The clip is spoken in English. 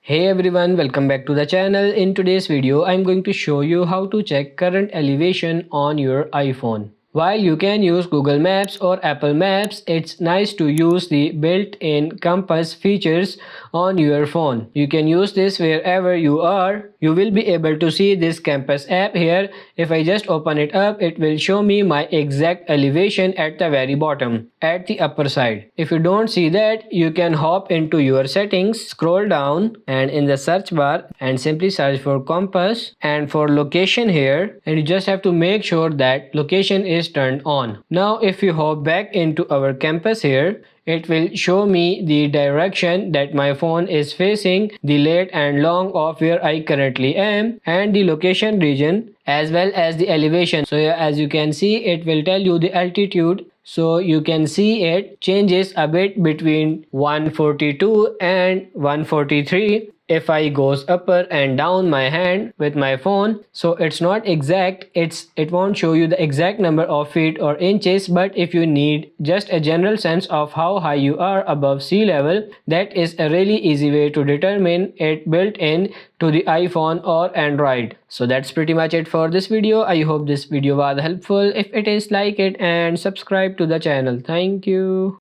Hey everyone, welcome back to the channel. In today's video, I'm going to show you how to check current elevation on your iPhone. While you can use Google Maps or Apple Maps, it's nice to use the built-in compass features on your phone. You can use this wherever you are. You will be able to see this compass app here. If I just open it up, it will show me my exact elevation at the very bottom, at the upper side. If you don't see that, you can hop into your settings, scroll down and in the search bar and simply search for compass and for location here, and you just have to make sure that location is turned on. Now if you hop back into our compass here, it will show me the direction that my phone is facing, the late and long of where I currently am, and the location region as well as the elevation. So as you can see, it will tell you the altitude. So you can see it changes a bit between 142 and 143 if I goes upper and down my hand with my phone. So it's not exact, it won't show you the exact number of feet or inches, but if you need just a general sense of how high you are above sea level, that is a really easy way to determine it built in to the iPhone or Android. So that's pretty much it for this video. I hope this video was helpful. If it is, like it and subscribe to the channel. Thank you.